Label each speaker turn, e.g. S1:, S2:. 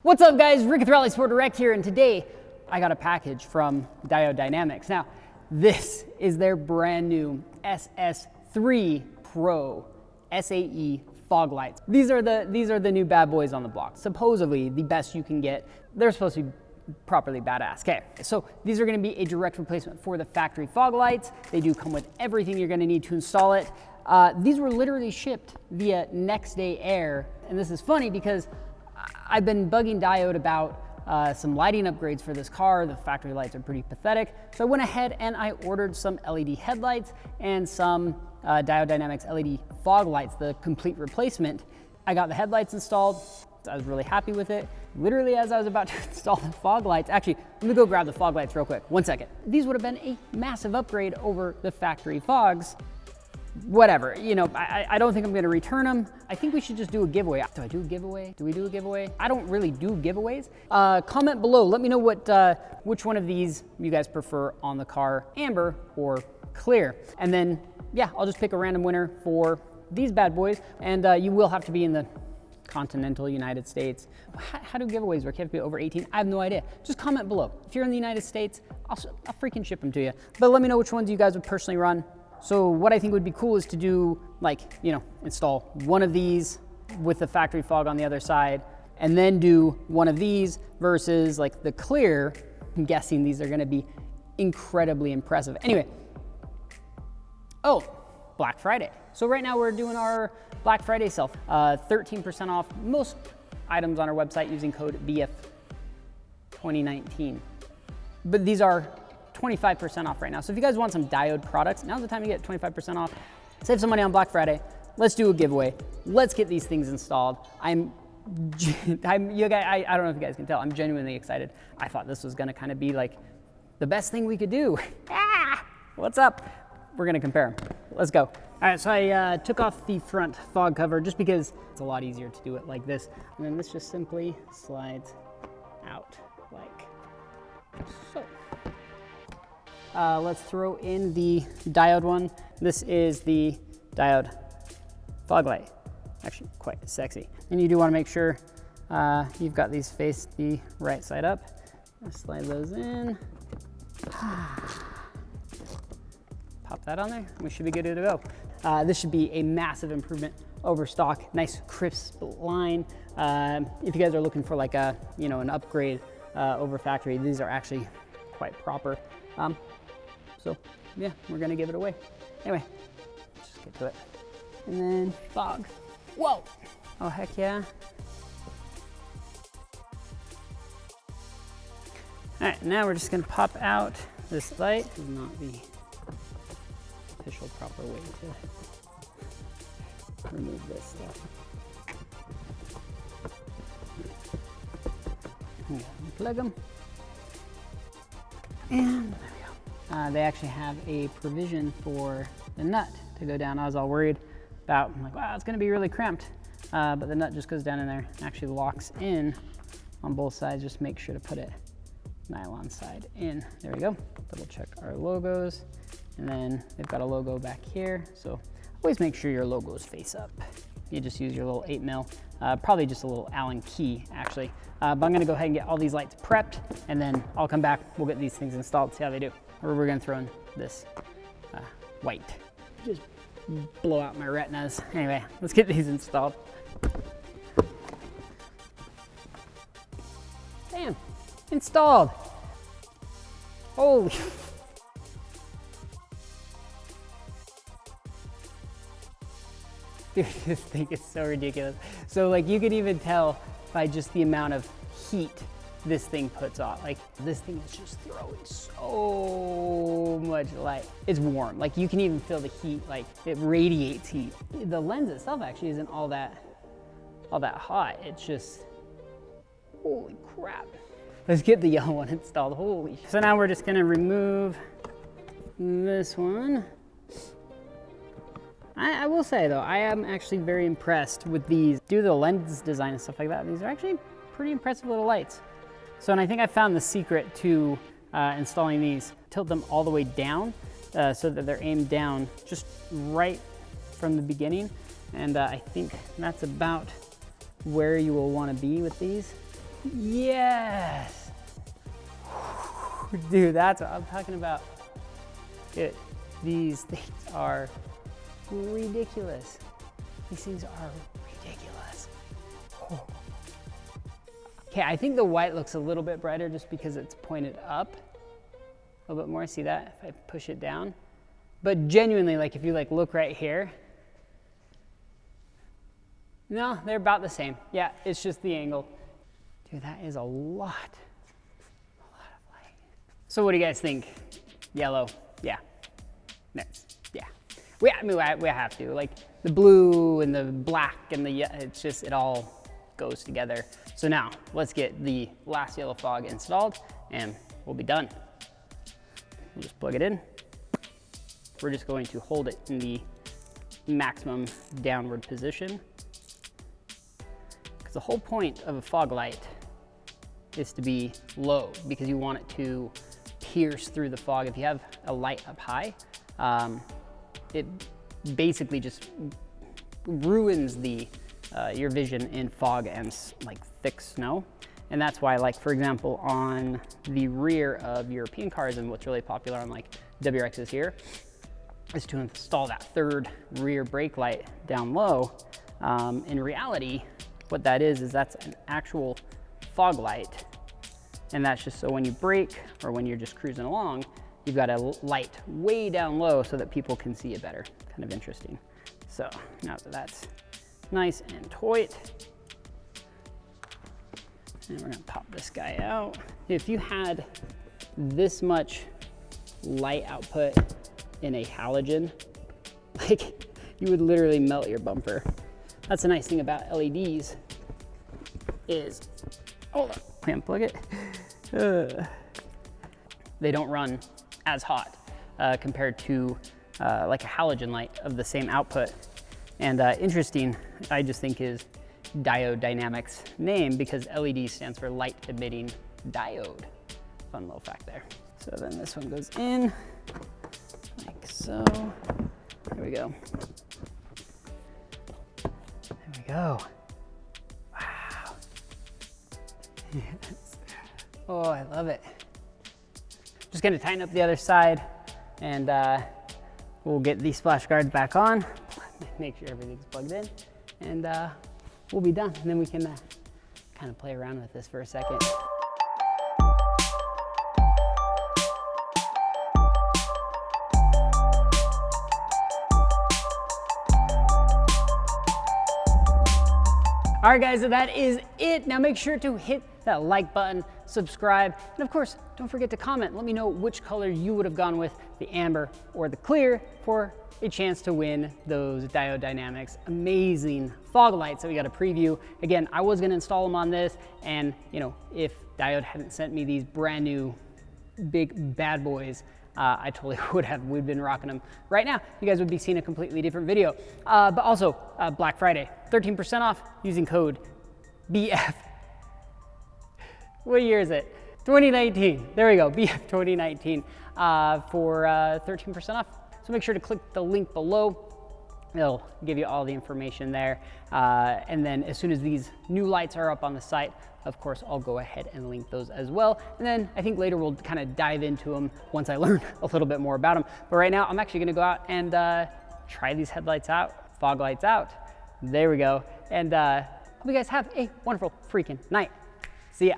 S1: What's up guys, Rick with RallySport Direct here, and today I got a package from Diode Dynamics. Now, this is their brand new SS3 Pro SAE fog lights. These are the new bad boys on the block. Supposedly the best you can get. They're supposed to be properly badass. Okay, so these are gonna be a direct replacement for the factory fog lights. They do come with everything you're gonna need to install it. These were literally shipped via next day air, and this is funny because I've been bugging Diode about some lighting upgrades for this car. The factory lights are pretty pathetic. So I went ahead and I ordered some LED headlights and some Diode Dynamics LED fog lights, the complete replacement. I got the headlights installed. I was really happy with it. Literally as I was about to install the fog lights, actually, let me go grab the fog lights real quick. 1 second. These would have been a massive upgrade over the factory fogs. Whatever, you know, I don't think I'm gonna return them. I think we should just do a giveaway. Do I do a giveaway? Do we do a giveaway? I don't really do giveaways. Comment below, let me know which one of these you guys prefer on the car, amber or clear. And then, yeah, I'll just pick a random winner for these bad boys. And you will have to be in the continental United States. How do giveaways work? You have to be over 18? I have no idea. Just comment below. If you're in the United States, I'll freaking ship them to you. But let me know which ones you guys would personally run. So what I think would be cool is to do, like, you know, install one of these with the factory fog on the other side, and then do one of these versus like the clear. I'm guessing these are gonna be incredibly impressive. Anyway, oh, Black Friday. So right now we're doing our Black Friday sale. 13% off most items on our website using code BF2019. But these are 25% off right now. So if you guys want some Diode products, now's the time to get 25% off. Save some money on Black Friday. Let's do a giveaway. Let's get these things installed. You guys, I don't know if you guys can tell, I'm genuinely excited. I thought this was gonna kind of be like the best thing we could do. What's up? We're gonna compare them. Let's go. All right, so I took off the front fog cover just because it's a lot easier to do it like this. And then this just simply slides out like so. Let's throw in the diode one. This is the diode fog light. Actually, quite sexy. And you do want to make sure you've got these faced the right side up. Let's slide those in. Pop that on there. We should be good to go. This should be a massive improvement over stock. Nice crisp line. If you guys are looking for like a, you know, an upgrade over factory, these are actually quite proper. So yeah, we're gonna give it away. Anyway, let's just get to it. And then fog. Whoa! Oh heck yeah. All right, now we're just gonna pop out this light. This is not the official proper way to remove this stuff. Unplug them. And there we go. They actually have a provision for the nut to go down. I was all worried about, I'm like, wow, it's gonna be really cramped. But the nut just goes down in there, actually locks in on both sides. Just make sure to put it nylon side in. There we go. Double check our logos. And then they've got a logo back here. So always make sure your logos face up. You just use your little 8mm, probably just a little Allen key actually. But I'm gonna go ahead and get all these lights prepped, and then I'll come back, we'll get these things installed, see how they do. Or we're gonna throw in this white. Just blow out my retinas. Anyway, let's get these installed. Bam, installed. Holy. Dude, this thing is so ridiculous. So like you could even tell by just the amount of heat this thing puts off. Like this thing is just throwing so much light. It's warm, like you can even feel the heat, like it radiates heat. The lens itself actually isn't all that hot. It's just, holy crap. Let's get the yellow one installed, holy. So now we're just gonna remove this one. I will say though, I am actually very impressed with these. Due to the lens design and stuff like that, these are actually pretty impressive little lights. So, and I think I found the secret to installing these. Tilt them all the way down so that they're aimed down just right from the beginning. And I think that's about where you will want to be with these. Yes. Dude, that's what I'm talking about. Dude, these things are ridiculous. These things are ridiculous. Oh. Okay, I think the white looks a little bit brighter just because it's pointed up a little bit more. See that? If I push it down. But genuinely, like if you like look right here, no, they're about the same. Yeah, it's just the angle. Dude, that is a lot of light. So what do you guys think? Yellow, yeah. Next, yeah. I mean, we have to. Like the blue and the black and the, it's just, it all goes together. So now let's get the last yellow fog installed and we'll be done. We'll just plug it in. We're just going to hold it in the maximum downward position. Because the whole point of a fog light is to be low because you want it to pierce through the fog. If you have a light up high, it basically just ruins the your vision in fog and like thick snow. And that's why, like for example, on the rear of European cars, and what's really popular on like WRXs here, is to install that third rear brake light down low. In reality, what that is that's an actual fog light. And that's just so when you brake or when you're just cruising along, you've got a light way down low so that people can see it better. Kind of interesting. So now that that's nice and taut, and we're gonna pop this guy out. If you had this much light output in a halogen, like you would literally melt your bumper. That's the nice thing about LEDs is, hold on, unplug it. They don't run as hot compared to like a halogen light of the same output. And interesting, I just think is Diode Dynamics name because LED stands for light emitting diode. Fun little fact there. So then this one goes in like so. There we go. There we go. Wow. Yes. Oh, I love it. Just gonna tighten up the other side and we'll get these splash guards back on, make sure everything's plugged in, and we'll be done. And then we can kind of play around with this for a second. All right, guys, so that is it. Now make sure to hit that like button, subscribe, and of course, don't forget to comment. Let me know which color you would have gone with, the amber or the clear, for a chance to win those Diode Dynamics amazing fog lights that we got a preview. Again, I was gonna install them on this, and you know, if Diode hadn't sent me these brand new big bad boys, I totally would have. We've been rocking them. Right now, you guys would be seeing a completely different video. But also, Black Friday, 13% off using code BF. What year is it? 2019. There we go, BF 2019 for 13% off. So make sure to click the link below. It'll give you all the information there. And then as soon as these new lights are up on the site, of course, I'll go ahead and link those as well. And then I think later we'll kind of dive into them once I learn a little bit more about them. But right now, I'm actually gonna go out and try these headlights out, fog lights out. There we go. And hope you guys have a wonderful freaking night. See ya.